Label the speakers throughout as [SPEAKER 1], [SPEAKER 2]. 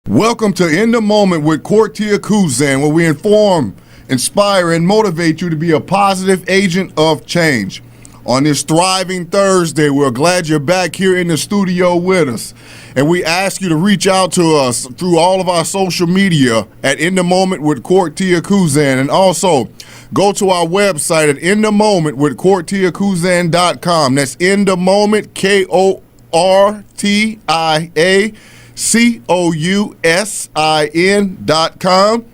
[SPEAKER 1] Welcome to In the Moment with Courtier Kuzan, where we inform, inspire, and motivate you to be a positive agent of change. On this thriving Thursday, we're glad you're back here in the studio with us. And we ask you to reach out to us through all of our social media at In the Moment with Courtier Kuzan. And also, go to our website at inthemomentwithcourtierkuzan.com. That's In the Moment, KORTIACOUSIN.com,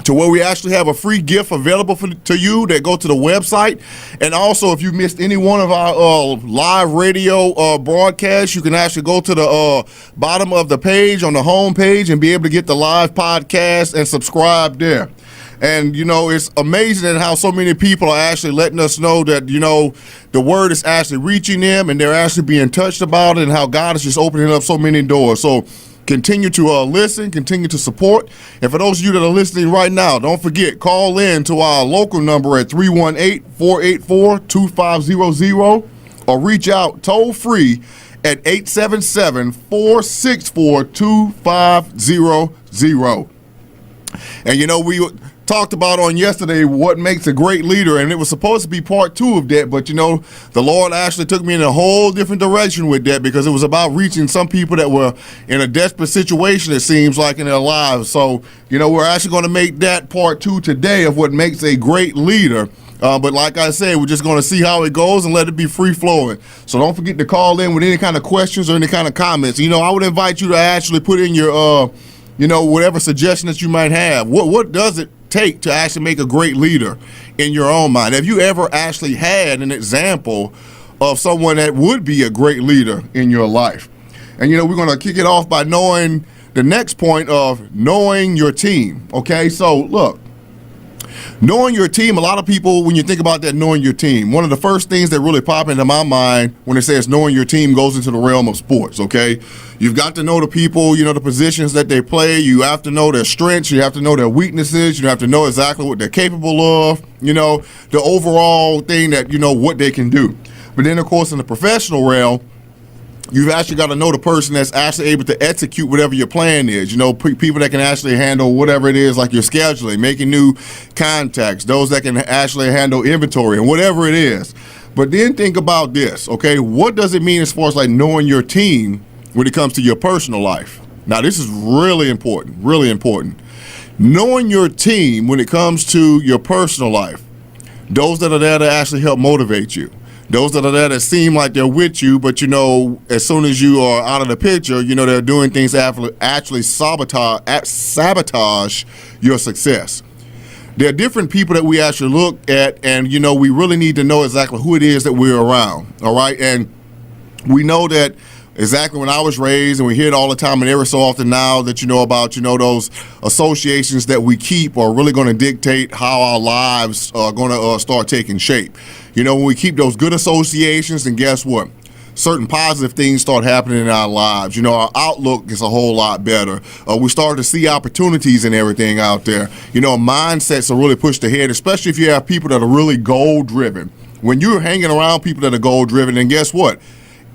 [SPEAKER 1] to where we actually have a free gift available to you that go to the website. And also, if you missed any one of our live radio broadcasts, you can actually go to the bottom of the page on the home page and be able to get the live podcast and subscribe there. And, you know, it's amazing at how so many people are actually letting us know that, you know, the word is actually reaching them and they're actually being touched about it, and how God is just opening up so many doors. So continue to listen, continue to support. And for those of you that are listening right now, don't forget, call in to our local number at 318-484-2500 or reach out toll free at 877-464-2500. And, you know, we talked about on yesterday what makes a great leader, and it was supposed to be part 2 of that, but, you know, the Lord actually took me in a whole different direction with that, because it was about reaching some people that were in a desperate situation, it seems like, in their lives. So, you know, we're actually going to make that part 2 today of what makes a great leader. But like I said, we're just going to see how it goes and let it be free-flowing. So don't forget to call in with any kind of questions or any kind of comments. You know, I would invite you to actually put in your, you know, whatever suggestion that you might have. What does it take to actually make a great leader in your own mind? Have you ever actually had an example of someone that would be a great leader in your life? And, you know, we're going to kick it off by knowing the next point of knowing your team. Okay, so look, knowing your team, a lot of people, when you think about that, knowing your team, one of the first things that really pop into my mind when it says knowing your team goes into the realm of sports, okay? You've got to know the people, you know, the positions that they play. You have to know their strengths. You have to know their weaknesses. You have to know exactly what they're capable of, you know, the overall thing that, you know, what they can do. But then, of course, in the professional realm, you've actually got to know the person that's actually able to execute whatever your plan is. You know, people that can actually handle whatever it is, like your scheduling, making new contacts, those that can actually handle inventory and whatever it is. But then think about this, okay? What does it mean as far as like knowing your team when it comes to your personal life? Now, this is really important, really important. Knowing your team when it comes to your personal life, those that are there to actually help motivate you. Those that are there that seem like they're with you, but, you know, as soon as you are out of the picture, you know, they're doing things that actually sabotage your success. There are different people that we actually look at, and, you know, we really need to know exactly who it is that we're around, all right? And we know that exactly when I was raised, and we hear it all the time and ever so often now, that you know about, you know, those associations that we keep are really going to dictate how our lives are going to start taking shape. You know, when we keep those good associations, then guess what? Certain positive things start happening in our lives. You know, our outlook is a whole lot better. We start to see opportunities and everything out there. You know, mindsets are really pushed ahead, especially if you have people that are really goal-driven. When you're hanging around people that are goal-driven, then guess what?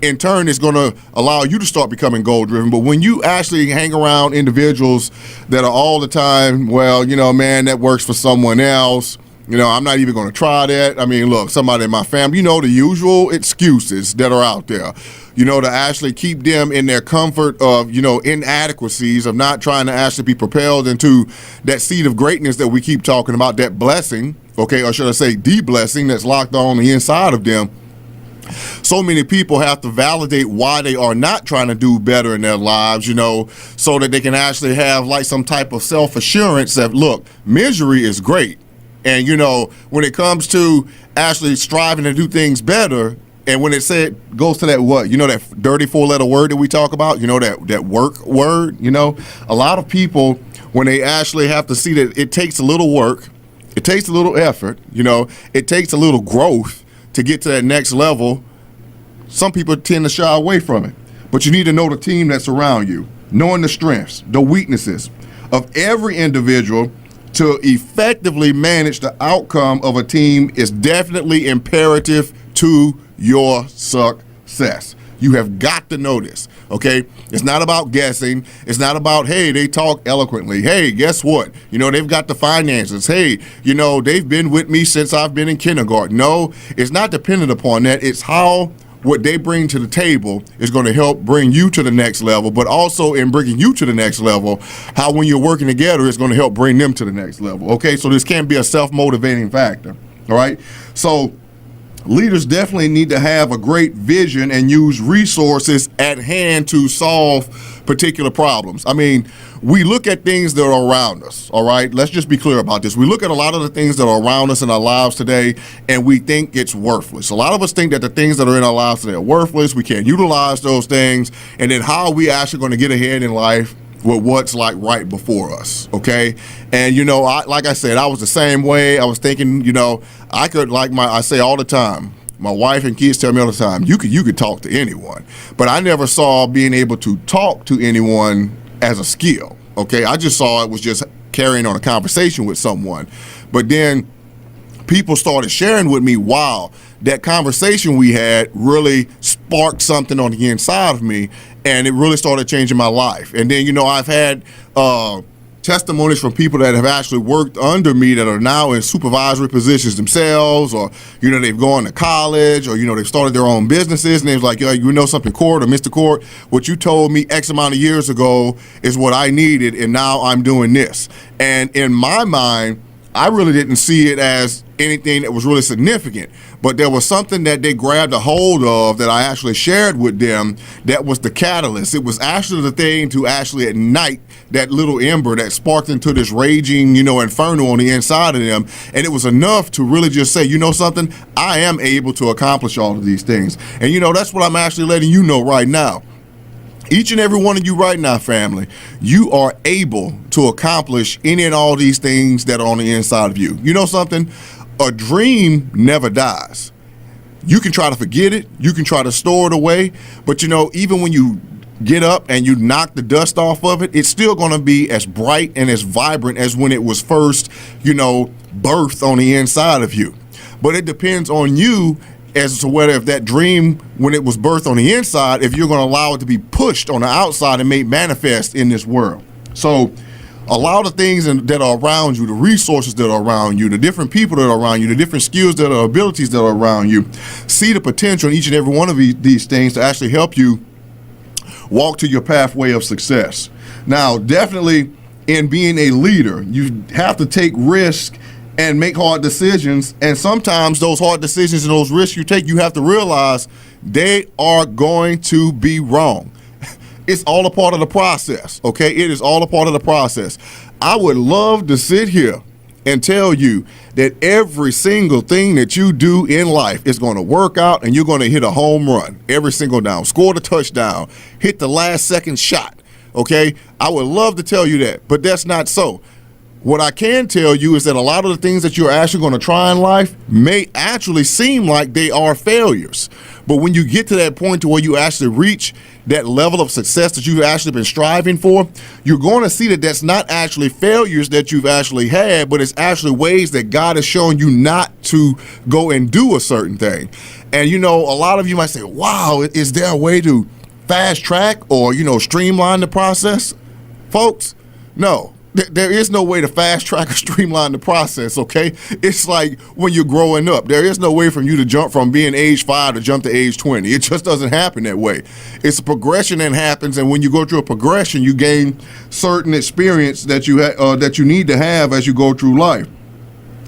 [SPEAKER 1] In turn, it's going to allow you to start becoming goal-driven. But when you actually hang around individuals that are all the time, well, you know, man, that works for someone else. You know, I'm not even going to try that. I mean, look, somebody in my family, you know, the usual excuses that are out there, you know, to actually keep them in their comfort of, you know, inadequacies of not trying to actually be propelled into that seed of greatness that we keep talking about, that blessing, okay, or should I say the blessing that's locked on the inside of them. So many people have to validate why they are not trying to do better in their lives, you know, so that they can actually have like some type of self-assurance that, look, misery is great. And, you know, when it comes to actually striving to do things better, and when it goes to that what, you know, that dirty 4-letter word that we talk about, you know, that work word, you know, a lot of people, when they actually have to see that it takes a little work, it takes a little effort, you know, it takes a little growth to get to that next level, some people tend to shy away from it. But you need to know the team that's around you, knowing the strengths, the weaknesses of every individual. To effectively manage the outcome of a team is definitely imperative to your success. You have got to know this, okay? It's not about guessing. It's not about, hey, they talk eloquently. Hey, guess what? You know, they've got the finances. Hey, you know, they've been with me since I've been in kindergarten. No, it's not dependent upon that. It's how what they bring to the table is going to help bring you to the next level, but also in bringing you to the next level, how when you're working together, it's going to help bring them to the next level, okay? So this can't be a self-motivating factor, all right? So leaders definitely need to have a great vision and use resources at hand to solve particular problems. I mean, we look at things that are around us, all right? Let's just be clear about this. We look at a lot of the things that are around us in our lives today, and we think it's worthless. A lot of us think that the things that are in our lives today are worthless. We can't utilize those things. And then how are we actually going to get ahead in life with what's like right before us, okay? And, you know, like I said, I was the same way. I was thinking, you know, I could, like I say all the time, my wife and kids tell me all the time, you could talk to anyone. But I never saw being able to talk to anyone as a skill, okay? I just saw it was just carrying on a conversation with someone. But then people started sharing with me, wow, that conversation we had really sparked something on the inside of me, and it really started changing my life. And then, you know, I've had testimonies from people that have actually worked under me that are now in supervisory positions themselves, or, you know, they've gone to college, or, you know, they've started their own businesses, and they was like, yo, you know something, Court or Mr. Court, what you told me X amount of years ago is what I needed, and now I'm doing this. And in my mind, I really didn't see it as anything that was really significant, but there was something that they grabbed a hold of that I actually shared with them that was the catalyst. It was actually the thing to actually ignite that little ember that sparked into this raging, you know, inferno on the inside of them. And it was enough to really just say, you know something, I am able to accomplish all of these things. And, you know, that's what I'm actually letting you know right now. Each and every one of you right now, family, you are able to accomplish any and all these things that are on the inside of you. You know something? A dream never dies. You can try to forget it. You can try to store it away. But, you know, even when you get up and you knock the dust off of it, it's still going to be as bright and as vibrant as when it was first, you know, birthed on the inside of you. But it depends on you as to whether if that dream, when it was birthed on the inside, if you're going to allow it to be pushed on the outside and made manifest in this world. So allow the things that are around you, the resources that are around you, the different people that are around you, the different skills that are abilities that are around you, see the potential in each and every one of these things to actually help you walk to your pathway of success. Now, definitely in being a leader, you have to take risk and make hard decisions. And sometimes those hard decisions and those risks you take, you have to realize they are going to be wrong. It's all a part of the process, okay? It is all a part of the process. I would love to sit here and tell you that every single thing that you do in life is going to work out and you're going to hit a home run every single down, score the touchdown, hit the last second shot, okay? I would love to tell you that, but that's not so. What I can tell you is that a lot of the things that you're actually going to try in life may actually seem like they are failures. But when you get to that point to where you actually reach that level of success that you've actually been striving for, you're going to see that that's not actually failures that you've actually had, but it's actually ways that God has shown you not to go and do a certain thing. And, you know, a lot of you might say, wow, is there a way to fast track or, you know, streamline the process? Folks, no. There is no way to fast track or streamline the process, okay? It's like when you're growing up. There is no way for you to jump from being age 5 to jump to age 20. It just doesn't happen that way. It's a progression that happens, and when you go through a progression, you gain certain experience that you need to have as you go through life.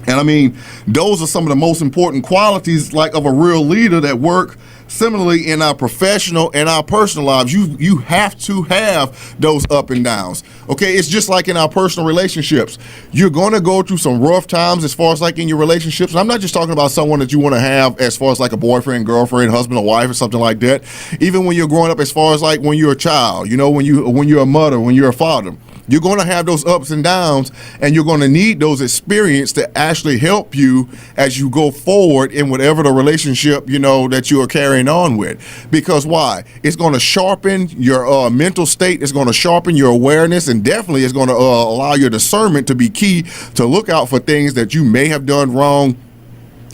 [SPEAKER 1] And I mean, those are some of the most important qualities like of a real leader that work similarly in our professional and our personal lives. You have to have those up and downs. Okay, it's just like in our personal relationships. You're going to go through some rough times as far as like in your relationships. And I'm not just talking about someone that you want to have as far as like a boyfriend, girlfriend, husband or wife or something like that. Even when you're growing up, as far as like when you're a child, you know, when you're a mother, when you're a father. You're going to have those ups and downs, and you're going to need those experiences to actually help you as you go forward in whatever the relationship, you know, that you are carrying on with. Because why? It's going to sharpen your mental state. It's going to sharpen your awareness, and definitely it's going to allow your discernment to be key to look out for things that you may have done wrong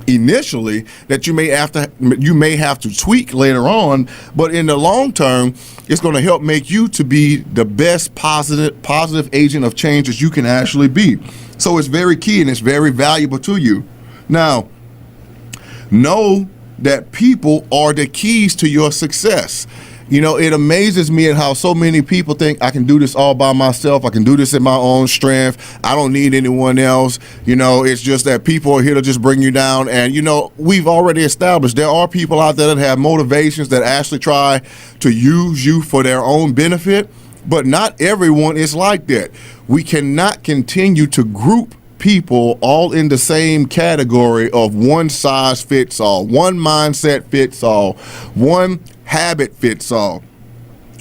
[SPEAKER 1] initially that you may have to tweak later on, but in the long term, it's going to help make you to be the best positive agent of change that you can actually be. So it's very key and it's very valuable to you. Now, know that people are the keys to your success. You know, it amazes me at how so many people think I can do this all by myself. I can do this in my own strength. I don't need anyone else. You know, it's just that people are here to just bring you down. And, you know, we've already established there are people out there that have motivations that actually try to use you for their own benefit. But not everyone is like that. We cannot continue to group people all in the same category of one size fits all, one mindset fits all, one habit fits all.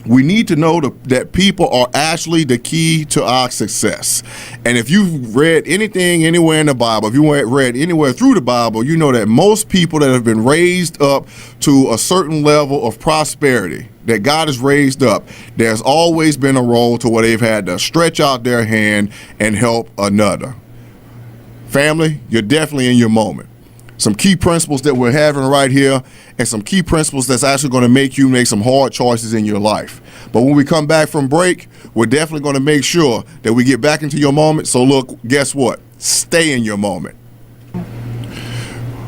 [SPEAKER 1] We need to know that people are actually the key to our success. And if you've read anything anywhere in the Bible, if you read anywhere through the Bible, you know that most people that have been raised up to a certain level of prosperity that God has raised up, there's always been a role to where they've had to stretch out their hand and help another. Family, you're definitely in your moment. Some key principles that we're having right here and some key principles that's actually going to make you make some hard choices in your life. But when we come back from break, we're definitely going to make sure that we get back into your moment. So look, guess what? Stay in your moment.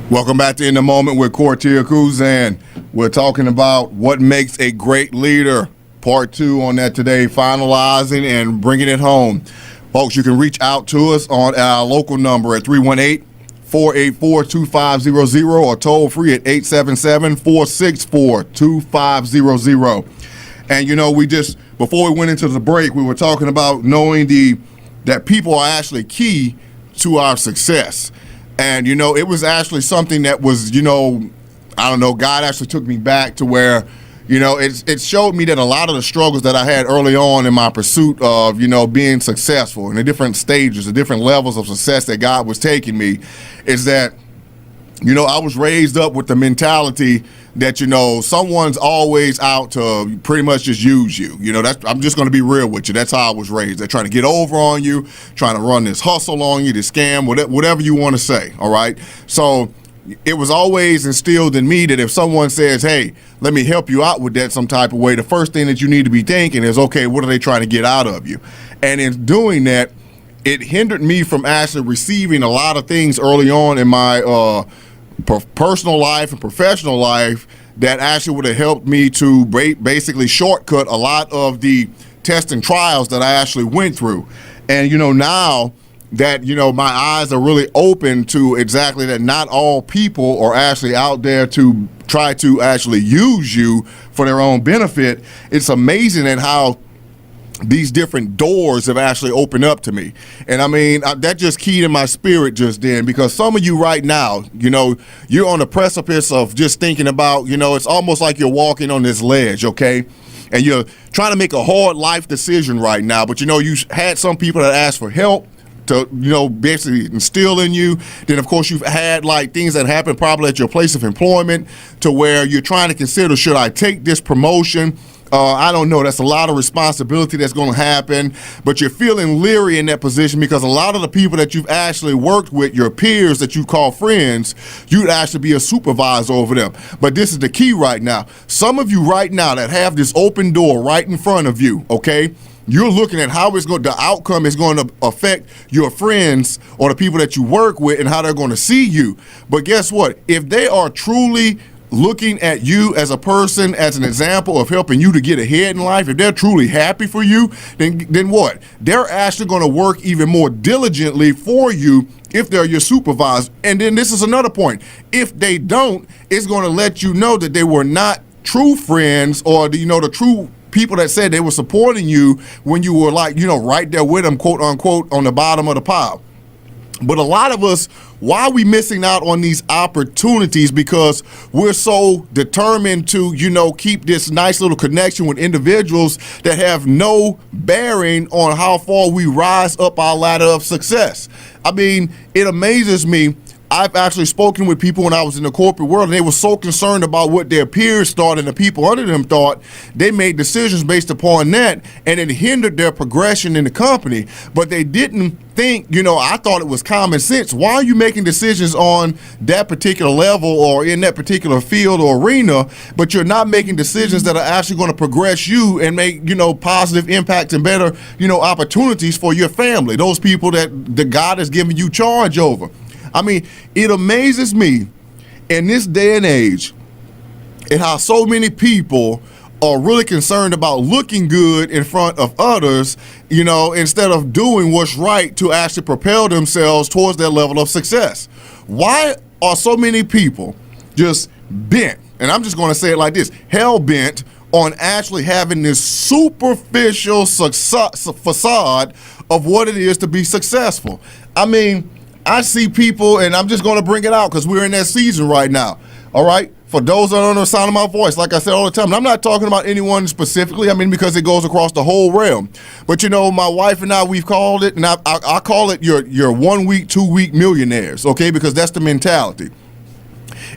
[SPEAKER 1] Welcome back to In the Moment with Courtier Cruz, and we're talking about what makes a great leader. Part 2 on that today, finalizing and bringing it home. Folks, you can reach out to us on our local number at 318-484-2500 or toll free at 877-464-2500. And, you know, before we went into the break, we were talking about knowing that people are actually key to our success. And, you know, it was actually something that was, you know, I don't know, God actually took me back to where, you know, it showed me that a lot of the struggles that I had early on in my pursuit of, you know, being successful in the different stages, the different levels of success that God was taking me, is that, you know, I was raised up with the mentality that, you know, someone's always out to pretty much just use you. You know, I'm just going to be real with you. That's how I was raised. They're trying to get over on you, trying to run this hustle on you, this scam, whatever you want to say. All right. So it was always instilled in me that if someone says, hey, let me help you out with that some type of way, the first thing that you need to be thinking is, okay, what are they trying to get out of you? And in doing that, it hindered me from actually receiving a lot of things early on in my personal life and professional life that actually would have helped me to basically shortcut a lot of the tests and trials that I actually went through. And, you know, now that, you know, my eyes are really open to exactly that not all people are actually out there to try to actually use you for their own benefit. It's amazing at how these different doors have actually opened up to me. And I mean, that just keyed in my spirit just then, because some of you right now, you know, you're on the precipice of just thinking about, you know, it's almost like you're walking on this ledge, okay? And you're trying to make a hard life decision right now, but, you know, you had some people that asked for help to, you know, basically instill in you. Then, of course, you've had like things that happen probably at your place of employment to where you're trying to consider, should I take this promotion? I don't know. That's a lot of responsibility that's going to happen, but you're feeling leery in that position because a lot of the people that you've actually worked with, your peers that you call friends, you'd actually be a supervisor over them. But this is the key right now. Some of you right now that have this open door right in front of you, okay? You're looking at how the outcome is going to affect your friends or the people that you work with and how they're going to see you. But guess what? If they are truly looking at you as a person, as an example of helping you to get ahead in life, if they're truly happy for you, then what? They're actually going to work even more diligently for you if they're your supervisor. And then this is another point. If they don't, it's going to let you know that they were not true friends or, you know, the true people that said they were supporting you when you were like, you know, right there with them, quote unquote, on the bottom of the pile. But a lot of us, why are we missing out on these opportunities? Because we're so determined to, you know, keep this nice little connection with individuals that have no bearing on how far we rise up our ladder of success. I mean, it amazes me I've actually spoken with people when I was in the corporate world, and they were so concerned about what their peers thought and the people under them thought. They made decisions based upon that, and it hindered their progression in the company. But they didn't think, I thought it was common sense. Why are you making decisions on that particular level or in that particular field or arena, but you're not making decisions that are actually going to progress you and make, positive impacts and better, opportunities for your family, those people that the God has given you charge over? I mean, it amazes me in this day and age and how so many people are really concerned about looking good in front of others, instead of doing what's right to actually propel themselves towards their level of success. Why are so many people just bent, and I'm just going to say it like this, hell-bent on actually having this superficial facade of what it is to be successful? I mean, I see people, and I'm just going to bring it out because we're in that season right now, all right? For those that are on the sound of my voice, like I said all the time, and I'm not talking about anyone specifically, because it goes across the whole realm. But, my wife and I, we've called it, and I call it your 1 week, 2 week millionaires, okay? Because that's the mentality.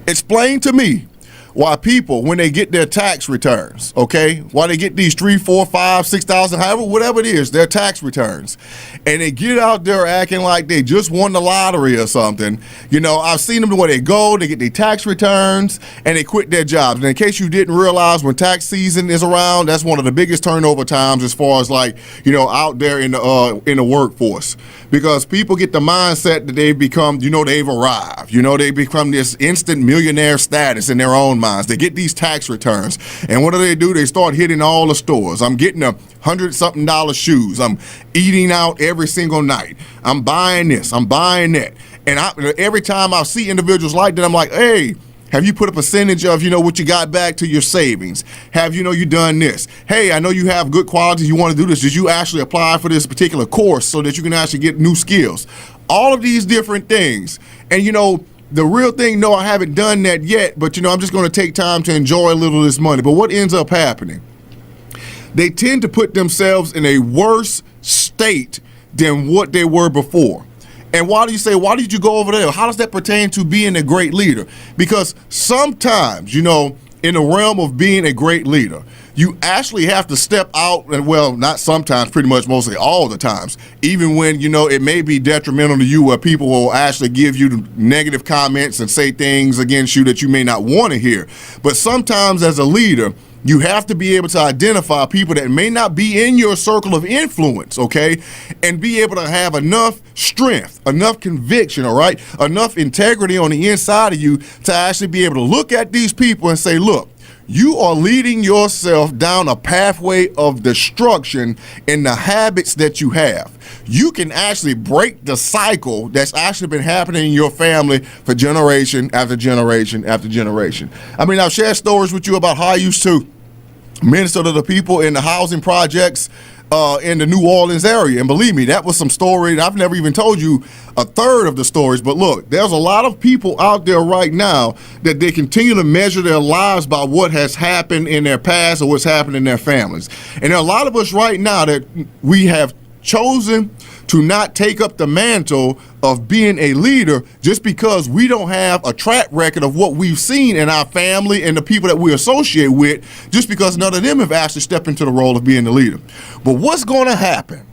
[SPEAKER 1] Explain to me why people, when they get their tax returns, okay, why they get these 3, 4, 5, 6,000, however, whatever it is, their tax returns, and they get out there acting like they just won the lottery or something. I've seen them where they go, they get their tax returns, and they quit their jobs. And in case you didn't realize, when tax season is around, that's one of the biggest turnover times as far as out there in the workforce, because people get the mindset that they've become, they've arrived, they become this instant millionaire status in their own minds. They get these tax returns, and what do? They start hitting all the stores. I'm getting $100-something shoes. I'm eating out every single night. I'm buying this. I'm buying that. And every time I see individuals like that, I'm like, hey, have you put a percentage of, what you got back to your savings? Have you done this? Hey, I know you have good qualities. You want to do this. Did you actually apply for this particular course so that you can actually get new skills? All of these different things. And, the real thing, no, I haven't done that yet, but, I'm just going to take time to enjoy a little of this money. But what ends up happening? They tend to put themselves in a worse state than what they were before. And why do you say, why did you go over there? How does that pertain to being a great leader? Because sometimes, in the realm of being a great leader, you actually have to step out, and well, not sometimes, pretty much mostly all the times, even when, it may be detrimental to you, where people will actually give you negative comments and say things against you that you may not want to hear. But sometimes as a leader, you have to be able to identify people that may not be in your circle of influence, okay, and be able to have enough strength, enough conviction, all right, enough integrity on the inside of you to actually be able to look at these people and say, look, you are leading yourself down a pathway of destruction in the habits that you have. You can actually break the cycle that's actually been happening in your family for generation after generation after generation. I've shared stories with you about how I used to minister to the people in the housing projects in the New Orleans area. And believe me, that was some story. I've never even told you a third of the stories. But look, there's a lot of people out there right now that they continue to measure their lives by what has happened in their past or what's happened in their families. And there are a lot of us right now that we have chosen to not take up the mantle of being a leader just because we don't have a track record of what we've seen in our family and the people that we associate with, just because none of them have actually stepped into the role of being the leader. But what's going to happen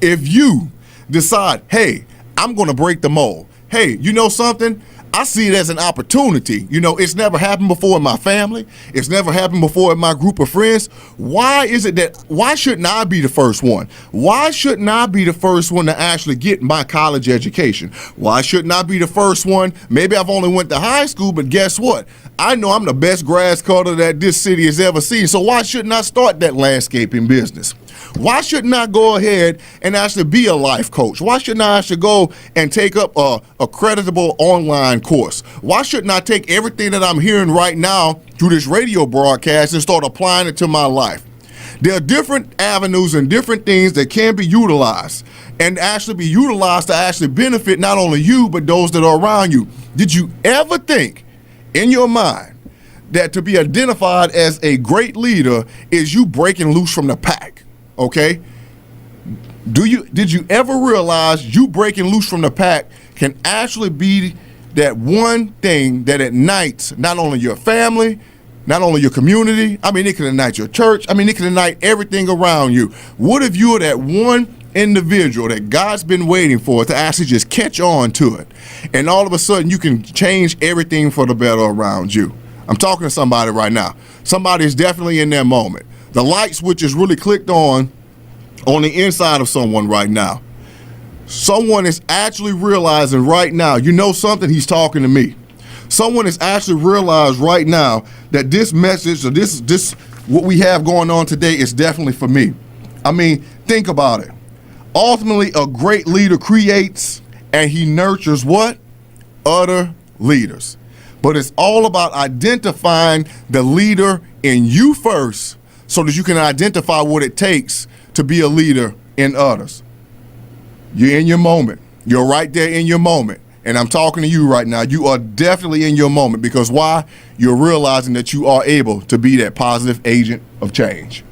[SPEAKER 1] if you decide, hey, I'm going to break the mold? Hey, you know something? I see it as an opportunity. It's never happened before in my family. It's never happened before in my group of friends. Why shouldn't I be the first one? Why shouldn't I be the first one to actually get my college education? Why shouldn't I be the first one? Maybe I've only went to high school, but guess what? I know I'm the best grass cutter that this city has ever seen. So why shouldn't I start that landscaping business? Why shouldn't I go ahead and actually be a life coach? Why shouldn't I actually go and take up a creditable online course? Why shouldn't I take everything that I'm hearing right now through this radio broadcast and start applying it to my life? There are different avenues and different things that can be utilized and actually be utilized to actually benefit not only you, but those that are around you. Did you ever think in your mind that to be identified as a great leader is you breaking loose from the pack? Okay? Did you ever realize you breaking loose from the pack can actually be that one thing that ignites not only your family, not only your community, I mean, it can ignite your church, I mean, it can ignite everything around you. What if you were that one individual that God's been waiting for to actually just catch on to it, and all of a sudden you can change everything for the better around you? I'm talking to somebody right now. Somebody is definitely in that moment. The light switch is really clicked on the inside of someone right now. Someone is actually realizing right now, you know something, he's talking to me. Someone has actually realized right now that this message, or this what we have going on today, is definitely for me. I mean, think about it. Ultimately, a great leader creates and he nurtures what? Other leaders. But it's all about identifying the leader in you first so that you can identify what it takes to be a leader in others. You're in your moment. You're right there in your moment. And I'm talking to you right now. You are definitely in your moment, because why? You're realizing that you are able to be that positive agent of change.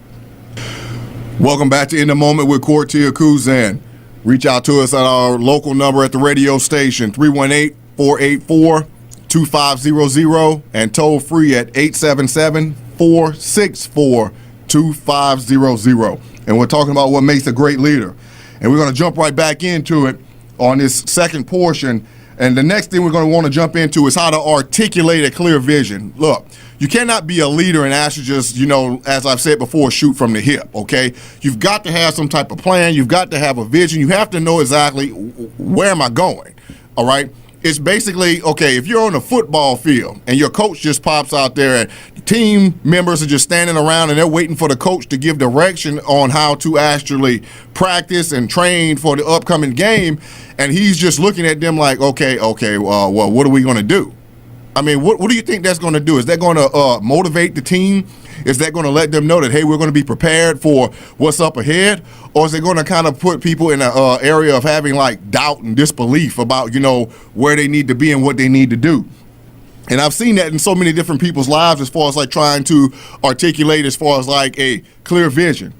[SPEAKER 1] Welcome back to In the Moment with Cortia Kuzan. Reach out to us at our local number at the radio station, 318-484-2500, and toll free at 877-464-2500. And we're talking about what makes a great leader. And we're going to jump right back into it on this second portion. And the next thing we're going to want to jump into is how to articulate a clear vision. Look, you cannot be a leader and actually just, as I've said before, shoot from the hip, okay? You've got to have some type of plan. You've got to have a vision. You have to know exactly where am I going, all right? It's basically, okay, if you're on a football field and your coach just pops out there and team members are just standing around and they're waiting for the coach to give direction on how to actually practice and train for the upcoming game, and he's just looking at them like, okay, well, what are we going to do? I mean, what do you think that's going to do? Is that going to motivate the team? Is that going to let them know that, hey, we're going to be prepared for what's up ahead? Or is it going to kind of put people in an area of having like doubt and disbelief about, where they need to be and what they need to do? And I've seen that in so many different people's lives as far as like trying to articulate as far as like a clear vision.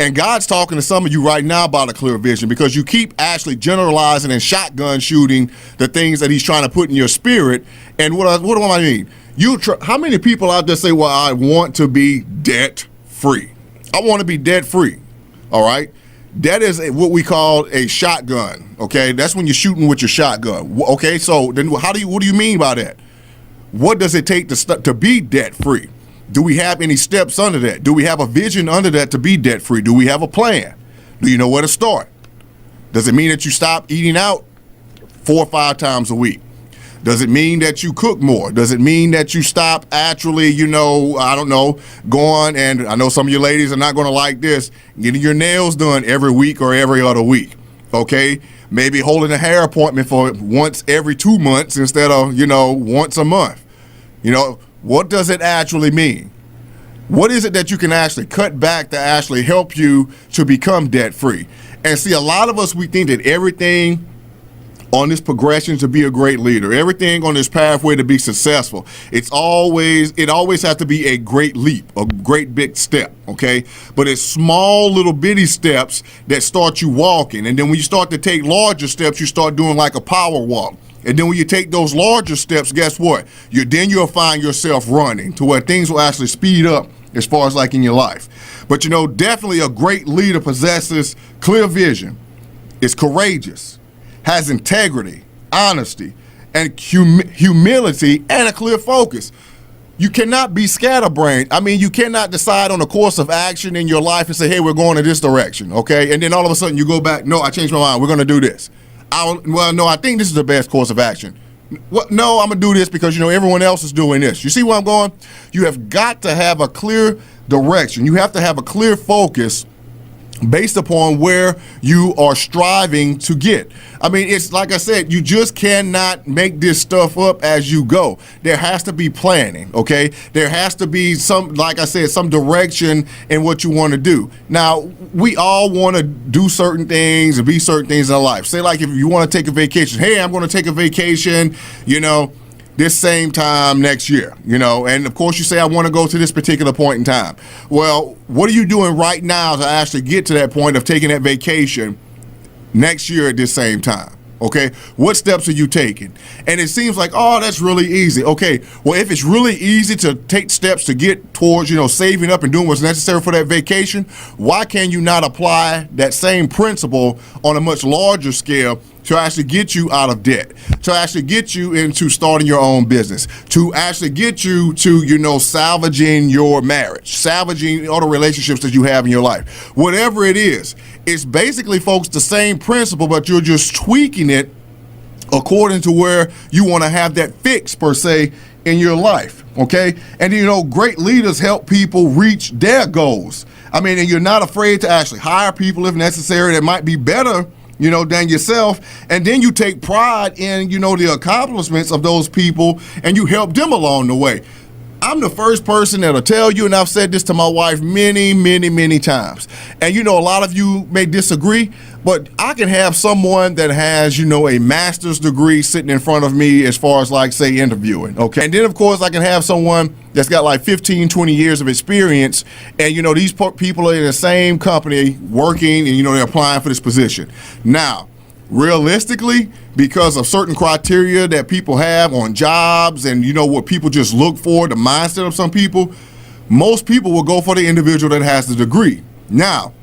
[SPEAKER 1] And God's talking to some of you right now about a clear vision, because you keep actually generalizing and shotgun shooting the things that he's trying to put in your spirit. And what do I mean? How many people out there say, well, I want to be debt free? I want to be debt free. All right. That is what we call a shotgun. Okay. That's when you're shooting with your shotgun. Okay. So then what do you mean by that? What does it take to be debt free? Do we have any steps under that? Do we have a vision under that to be debt free? Do we have a plan? Do you know where to start? Does it mean that you stop eating out 4 or 5 times a week? Does it mean that you cook more? Does it mean that you stop actually, going, and I know some of you ladies are not going to like this, getting your nails done every week or every other week, okay? Maybe holding a hair appointment for once every 2 months instead of, once a month. What does it actually mean? What is it that you can actually cut back to actually help you to become debt free? And see, a lot of us, we think that everything on this progression to be a great leader, everything on this pathway to be successful, it always has to be a great leap, a great big step, okay? But it's small little bitty steps that start you walking. And then when you start to take larger steps, you start doing like a power walk. And then when you take those larger steps, guess what? You'll find yourself running to where things will actually speed up as far as like in your life. But definitely a great leader possesses clear vision, is courageous, has integrity, honesty, and humility, and a clear focus. You cannot be scatterbrained. I mean, you cannot decide on a course of action in your life and say, hey, we're going in this direction, okay? And then all of a sudden you go back, no, I changed my mind, we're going to do this. I think this is the best course of action. No, I'm going to do this because, everyone else is doing this. You see where I'm going? You have got to have a clear direction. You have to have a clear focus based upon where you are striving to get. I mean, it's like I said, you just cannot make this stuff up as you go. There has to be planning, okay? There has to be some direction in what you want to do. Now, we all want to do certain things and be certain things in our life. Say like if you want to take a vacation, hey, I'm going to take a vacation, this same time next year, and of course you say, I want to go to this particular point in time. Well, what are you doing right now to actually get to that point of taking that vacation next year at this same time? Okay, what steps are you taking? And it seems like, oh, that's really easy. Okay, well, if it's really easy to take steps to get towards, saving up and doing what's necessary for that vacation, why can you not apply that same principle on a much larger scale to actually get you out of debt, to actually get you into starting your own business, to actually get you to, salvaging your marriage, salvaging all the relationships that you have in your life? Whatever it is, it's basically, folks, the same principle, but you're just tweaking it according to where you want to have that fix, per se, in your life, okay? And, great leaders help people reach their goals. I mean, and you're not afraid to actually hire people if necessary that might be better than yourself, and then you take pride in, the accomplishments of those people, and you help them along the way. I'm the first person that'll tell you, and I've said this to my wife many, many, many times, and a lot of you may disagree, but I can have someone that has, a master's degree sitting in front of me as far as, like, say, interviewing, okay? And then, of course, I can have someone that's got like 15, 20 years of experience, and, these people are in the same company working, and, they're applying for this position. Now, realistically, because of certain criteria that people have on jobs and, what people just look for, the mindset of some people, most people will go for the individual that has the degree. Now,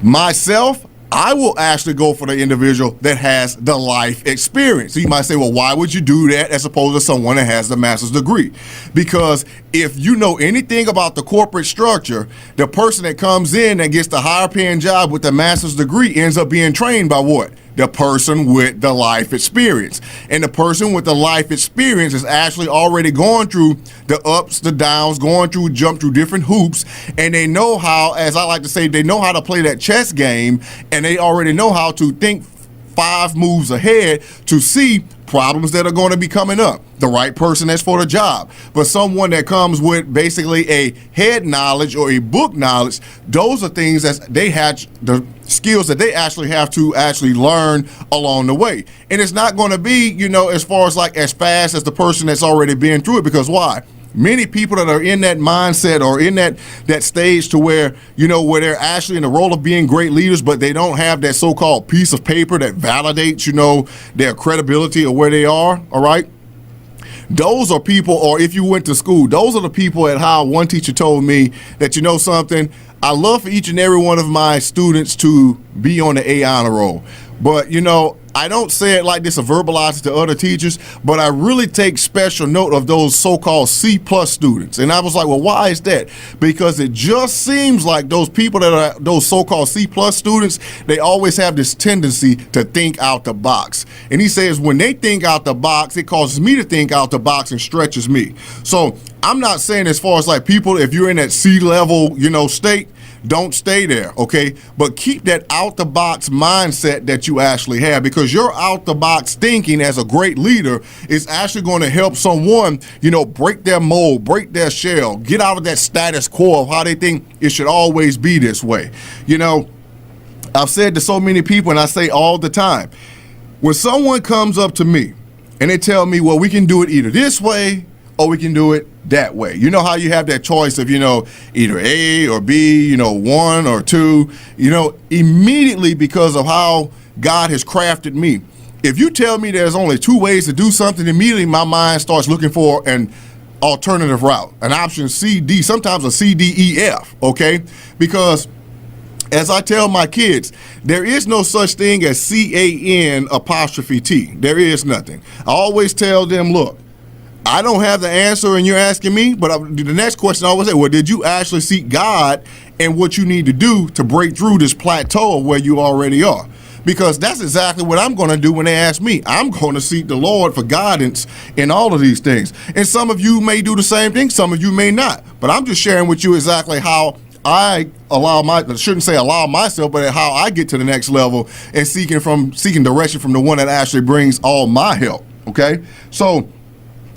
[SPEAKER 1] myself, I will actually go for the individual that has the life experience. So you might say, well, why would you do that as opposed to someone that has the master's degree? Because if you know anything about the corporate structure, the person that comes in and gets the higher paying job with the master's degree ends up being trained by what? The person with the life experience. And the person with the life experience is actually already going through the ups, the downs, jump through different hoops, and they know how, as I like to say, they know how to play that chess game, and they already know how to think 5 moves ahead to see problems that are going to be coming up. The right person that's for the job. But someone that comes with basically a head knowledge or a book knowledge, those are things that they have, the skills that they actually have to actually learn along the way. And it's not going to be, as far as like as fast as the person that's already been through it, because why? Many people that are in that mindset or in that stage to where, where they're actually in the role of being great leaders, but they don't have that so-called piece of paper that validates, their credibility or where they are, all right? Those are people, or if you went to school, those are the people at how one teacher told me that, something, I love for each and every one of my students to be on the A honor roll. But, I don't say it like this or verbalize it to other teachers, but I really take special note of those so-called C+ students. And I was like, well, why is that? Because it just seems like those people that are those so-called C+ students, they always have this tendency to think out the box. And he says when they think out the box, it causes me to think out the box and stretches me. So I'm not saying as far as like people, if you're in that C level, state, don't stay there, okay? But keep that out-the-box mindset that you actually have, because your out-the-box thinking as a great leader is actually going to help someone, break their mold, break their shell, get out of that status quo of how they think it should always be this way. I've said to so many people, and I say all the time, when someone comes up to me and they tell me, well, we can do it either this way or we can do it that way. You know how you have that choice of, either A or B, 1 or 2, immediately because of how God has crafted me. If you tell me there's only 2 ways to do something, immediately my mind starts looking for an alternative route, an option C, D, sometimes a C, D, E, F, okay? Because as I tell my kids, there is no such thing as CAN''T. There is nothing. I always tell them, look, I don't have the answer and you're asking me, but the next question I always say, well, did you actually seek God and what you need to do to break through this plateau of where you already are? Because that's exactly what I'm going to do when they ask me. I'm going to seek the Lord for guidance in all of these things. And some of you may do the same thing, some of you may not. But I'm just sharing with you exactly how I shouldn't say allow myself, but how I get to the next level and seeking direction from the one that actually brings all my help, okay? So,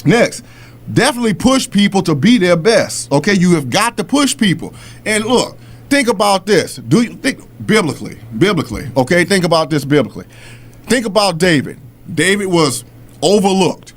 [SPEAKER 1] next, definitely push people to be their best. Okay, you have got to push people. And look, think about this. Do you think biblically? Okay, think about this biblically. Think about David. David was overlooked.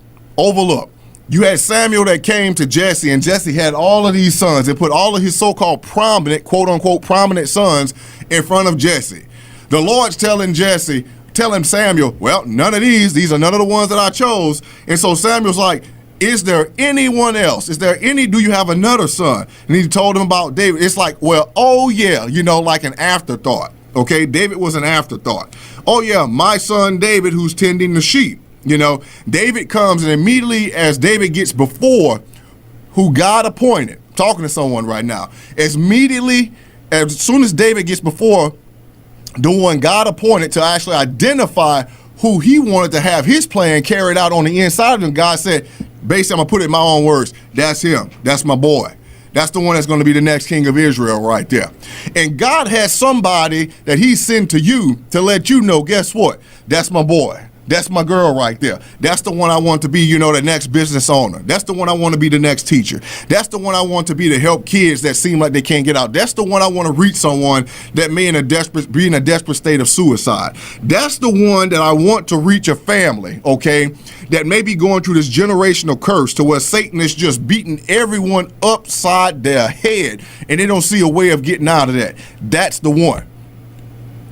[SPEAKER 1] You had Samuel that came to Jesse, and Jesse had all of these sons and put all of his so-called prominent, quote unquote, prominent sons in front of Jesse. The Lord's telling Jesse, telling Samuel, well, none of these are none of the ones that I chose. And so Samuel's like, is there anyone else? Do you have another son? And he told him about David. It's like, well, oh yeah, like an afterthought. Okay, David was an afterthought. Oh yeah, my son David who's tending the sheep. David comes, and immediately as David gets before who God appointed, talking to someone right now, as soon as David gets before the one God appointed to actually identify who he wanted to have his plan carried out on the inside of him, God said, basically, I'm going to put it in my own words, that's him. That's my boy. That's the one that's going to be the next king of Israel right there. And God has somebody that he sent to you to let you know, guess what? That's my boy. That's my girl right there. That's the one I want to be, the next business owner. That's the one I want to be the next teacher. That's the one I want to be to help kids that seem like they can't get out. That's the one I want to reach someone that may be in a desperate state of suicide. That's the one that I want to reach a family, okay, that may be going through this generational curse to where Satan is just beating everyone upside their head and they don't see a way of getting out of that. That's the one.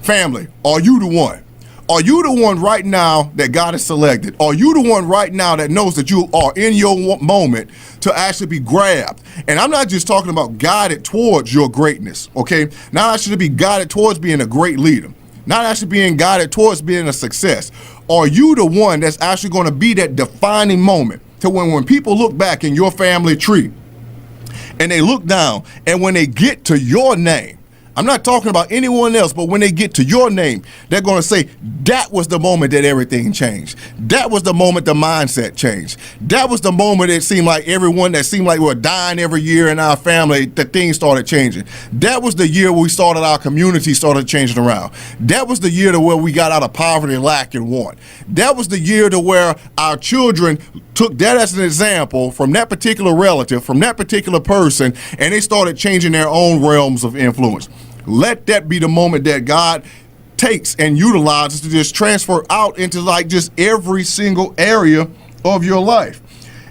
[SPEAKER 1] Family, are you the one? Are you the one right now that God has selected? Are you the one right now that knows that you are in your moment to actually be grabbed? And I'm not just talking about guided towards your greatness, okay? Not actually be guided towards being a great leader. Not actually being guided towards being a success. Are you the one that's actually going to be that defining moment to when people look back in your family tree and they look down and when they get to your name, I'm not talking about anyone else, but when they get to your name, they're going to say, that was the moment that everything changed. That was the moment the mindset changed. That was the moment it seemed like everyone that seemed like we were dying every year in our family, that things started changing. That was the year we started our community started changing around. That was the year to where we got out of poverty, lack, and want. That was the year to where our children took that as an example from that particular relative, from that particular person, and they started changing their own realms of influence. Let that be the moment that God takes and utilizes to just transfer out into like just every single area of your life.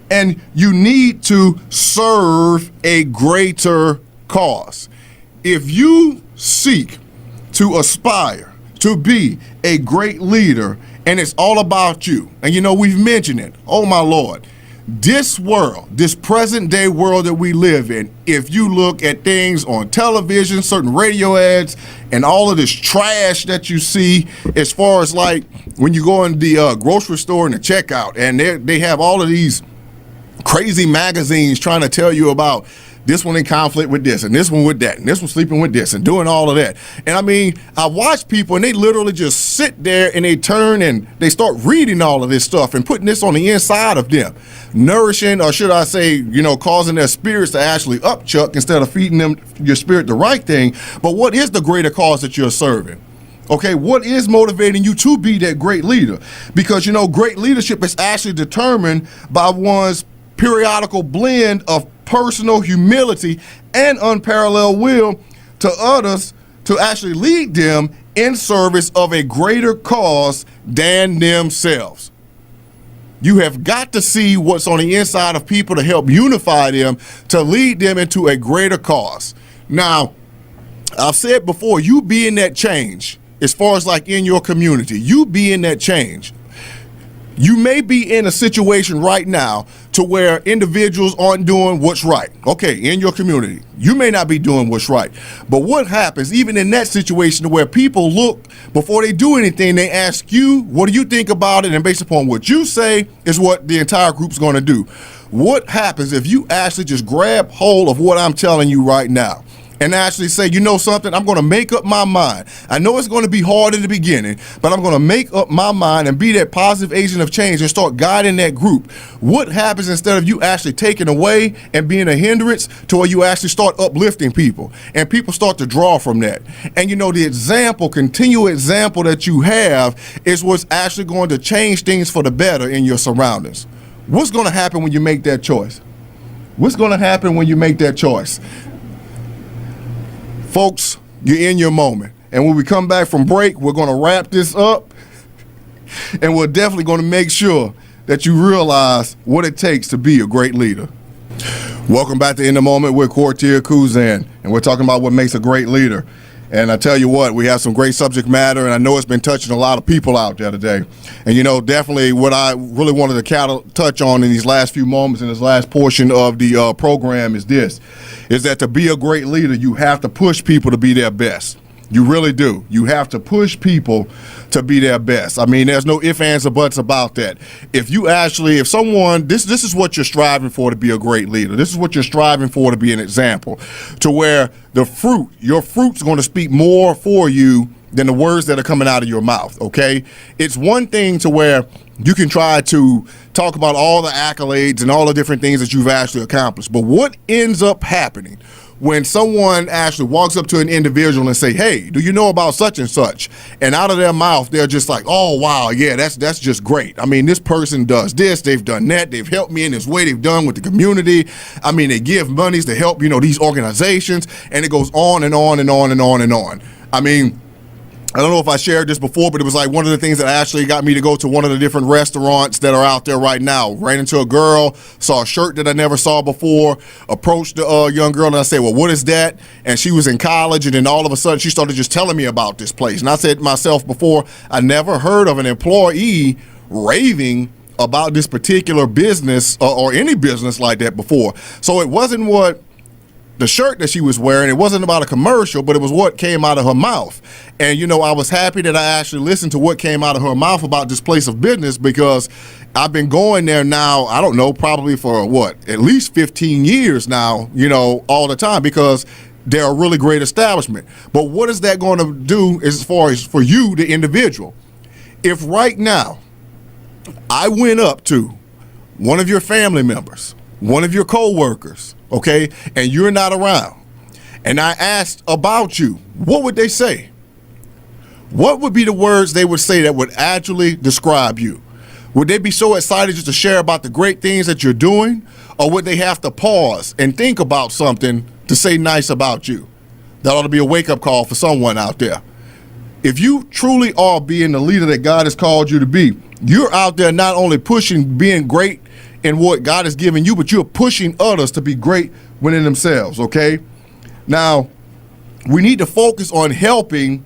[SPEAKER 1] And you need to serve a greater cause. If you seek to aspire to be a great leader and it's all about you, and we've mentioned it, oh my Lord, this world, this present day world that we live in, if you look at things on television, certain radio ads, and all of this trash that you see, as far as like when you go in the grocery store and the checkout, and they have all of these crazy magazines trying to tell you about this one in conflict with this, and this one with that, and this one sleeping with this, and doing all of that. And I watch people, and they literally just sit there, and they turn, and they start reading all of this stuff, and putting this on the inside of them, nourishing, or should I say, causing their spirits to actually upchuck instead of feeding them, your spirit, the right thing. But what is the greater cause that you're serving? Okay, what is motivating you to be that great leader? Because, great leadership is actually determined by one's periodical blend of personal humility and unparalleled will to others to actually lead them in service of a greater cause than themselves. You have got to see what's on the inside of people to help unify them, to lead them into a greater cause. Now, I've said before, you being that change, as far as like in your community, you being that change. You may be in a situation right now to where individuals aren't doing what's right. Okay, in your community, you may not be doing what's right. But what happens even in that situation where people look before they do anything, they ask you, what do you think about it? And based upon what you say is what the entire group's going to do. What happens if you actually just grab hold of what I'm telling you right now? And actually say, you know something, I'm going to make up my mind. I know it's going to be hard in the beginning, but I'm going to make up my mind and be that positive agent of change and start guiding that group. What happens instead of you actually taking away and being a hindrance to where you actually start uplifting people and people start to draw from that? And the example, continual example that you have is what's actually going to change things for the better in your surroundings. What's going to happen when you make that choice? What's going to happen when you make that choice? Folks, you're in your moment. And when we come back from break, we're going to wrap this up. And we're definitely going to make sure that you realize what it takes to be a great leader. Welcome back to In the Moment with Quartier Kuzan. And we're talking about what makes a great leader. And I tell you what, we have some great subject matter, and I know it's been touching a lot of people out there today. And, you know, definitely what I really wanted to touch on in these last few moments in this last portion of the program is this, is that to be a great leader, you have to push people to be their best. You really do. You have to push people to be their best. I mean, there's no ifs, ands, or buts about that. If someone, this is what you're striving for to be a great leader. This is what you're striving for to be an example, to where your fruit's going to speak more for you than the words that are coming out of your mouth, okay? It's one thing to where you can try to talk about all the accolades and all the different things that you've actually accomplished, but what ends up happening when someone actually walks up to an individual and say, hey, do you know about such and such? And out of their mouth, they're just like, oh, wow, yeah, that's just great. I mean, this person does this, they've done that, they've helped me in this way, they've done with the community. I mean, they give monies to help, these organizations, and it goes on and on and on and on and on. I mean, I don't know if I shared this before, but it was like one of the things that actually got me to go to one of the different restaurants that are out there right now. Ran into a girl, saw a shirt that I never saw before, approached the young girl, and I said, well, what is that? And she was in college, and then all of a sudden she started just telling me about this place. And I said to myself before, I never heard of an employee raving about this particular business or any business like that before. So it wasn't what the shirt that she was wearing, it wasn't about a commercial, but it was what came out of her mouth. And, I was happy that I actually listened to what came out of her mouth about this place of business, because I've been going there now, I don't know, probably for at least 15 years now, all the time, because they're a really great establishment. But what is that going to do as far as for you, the individual? If right now I went up to one of your family members, one of your co-workers, okay, and you're not around, and I asked about you, what would they say? What would be the words they would say that would actually describe you? Would they be so excited just to share about the great things that you're doing, or would they have to pause and think about something to say nice about you? That ought to be a wake-up call for someone out there. If you truly are being the leader that God has called you to be, you're out there not only pushing being great in what God has given you, but you're pushing others to be great within themselves, okay? Now, we need to focus on helping,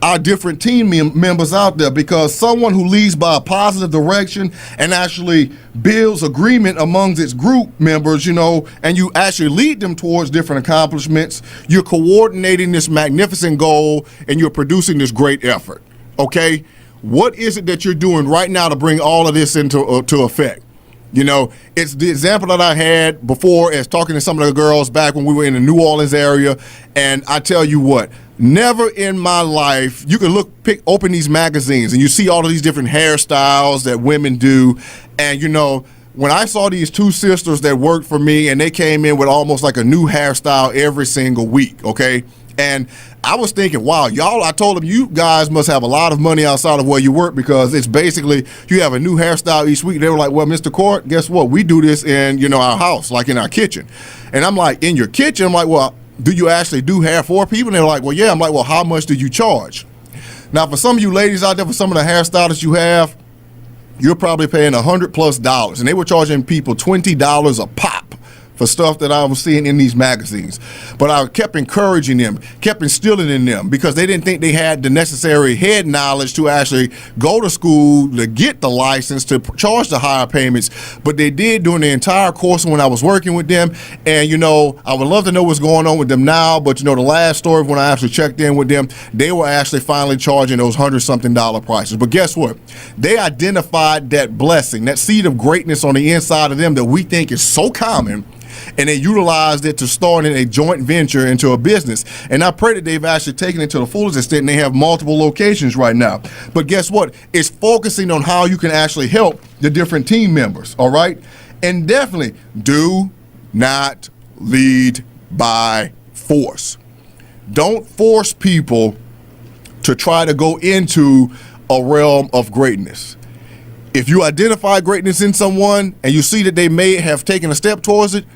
[SPEAKER 1] our different team members out there, because someone who leads by a positive direction and actually builds agreement amongst its group members, and you actually lead them towards different accomplishments, you're coordinating this magnificent goal and you're producing this great effort, okay? What is it that you're doing right now to bring all of this into effect? It's the example that I had before as talking to some of the girls back when we were in the New Orleans area. And I tell you what, never in my life, you can open these magazines and you see all of these different hairstyles that women do. And, when I saw these two sisters that worked for me, and they came in with almost like a new hairstyle every single week, okay? And I was thinking, wow, y'all, I told them, you guys must have a lot of money outside of where you work, because it's basically, you have a new hairstyle each week. They were like, well, Mr. Court, guess what? We do this in, our house, like in our kitchen. And I'm like, in your kitchen? I'm like, well, do you actually do hair for people? And they're like, well, yeah. I'm like, well, how much do you charge? Now, for some of you ladies out there, for some of the hairstylists you have, you're probably paying $100+, and they were charging people $20 a pop for stuff that I was seeing in these magazines. But I kept encouraging them, kept instilling in them, because they didn't think they had the necessary head knowledge to actually go to school to get the license to charge the higher payments. But they did during the entire course when I was working with them. And, I would love to know what's going on with them now. But, the last story, when I actually checked in with them, they were actually finally charging those $100-something prices. But guess what? They identified that blessing, that seed of greatness on the inside of them that we think is so common, and they utilized it to start in a joint venture into a business. And I pray that they've actually taken it to the fullest extent, and they have multiple locations right now. But guess what? It's focusing on how you can actually help the different team members, all right? And definitely do not lead by force. Don't force people to try to go into a realm of greatness. If you identify greatness in someone and you see that they may have taken a step towards it,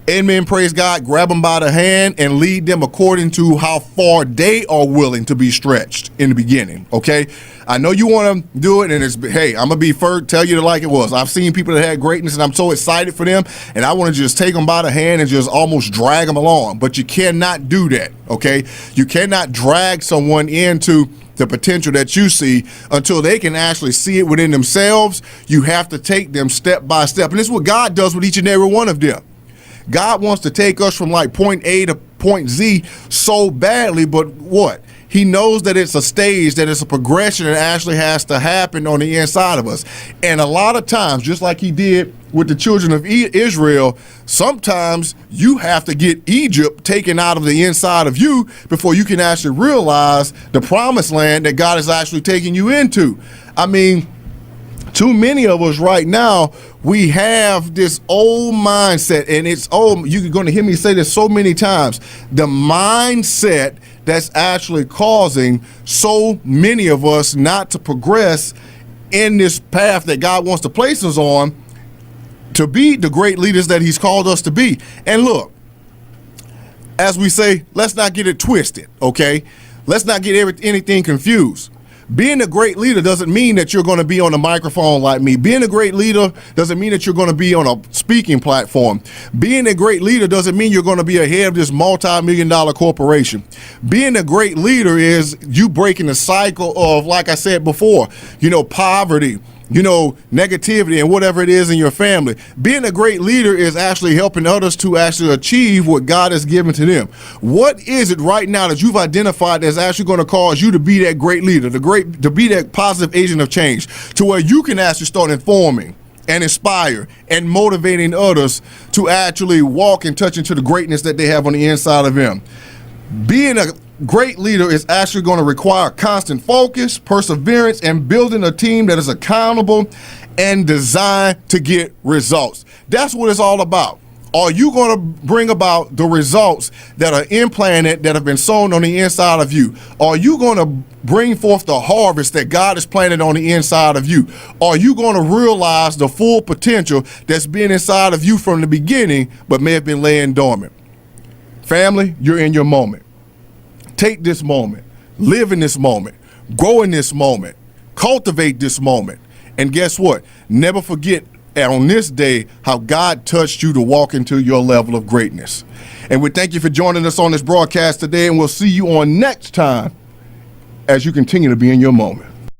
[SPEAKER 1] Amen, praise God. Grab them by the hand and lead them according to how far they are willing to be stretched in the beginning, okay? I know you want to do it, and hey, I'm going to be first, tell you like it was. I've seen people that had greatness, and I'm so excited for them, and I want to just take them by the hand and just almost drag them along, but you cannot do that, okay? You cannot drag someone into the potential that you see until they can actually see it within themselves. You have to take them step by step, and this is what God does with each and every one of them. God wants to take us from like point A to point Z so badly, but what? He knows that it's a stage, that it's a progression that actually has to happen on the inside of us. And a lot of times, just like he did with the children of Israel, sometimes you have to get Egypt taken out of the inside of you before you can actually realize the promised land that God is actually taking you into. I mean, too many of us right now, we have this old mindset, and it's old. You're going to hear me say this so many times. The mindset that's actually causing so many of us not to progress in this path that God wants to place us on to be the great leaders that he's called us to be. And look, as we say, let's not get it twisted, okay? Let's not get anything confused. Being a great leader doesn't mean that you're going to be on a microphone like me. Being a great leader doesn't mean that you're going to be on a speaking platform. Being a great leader doesn't mean you're going to be ahead of this multi-million-dollar corporation. Being a great leader is you breaking the cycle of, like I said before, poverty, negativity and whatever it is in your family. Being a great leader is actually helping others to actually achieve what God has given to them. What is it right now that you've identified that's actually going to cause you to be that great leader, to be that positive agent of change, to where you can actually start informing and inspire and motivating others to actually walk and touch into the greatness that they have on the inside of them? Being a great leader is actually going to require constant focus, perseverance, and building a team that is accountable and designed to get results. That's what it's all about. Are you going to bring about the results that are implanted, that have been sown on the inside of you? Are you going to bring forth the harvest that God has planted on the inside of you? Are you going to realize the full potential that's been inside of you from the beginning, but may have been laying dormant? Family, you're in your moment. Take this moment, live in this moment, grow in this moment, cultivate this moment. And guess what? Never forget on this day how God touched you to walk into your level of greatness. And we thank you for joining us on this broadcast today, and we'll see you on next time as you continue to be in your moment.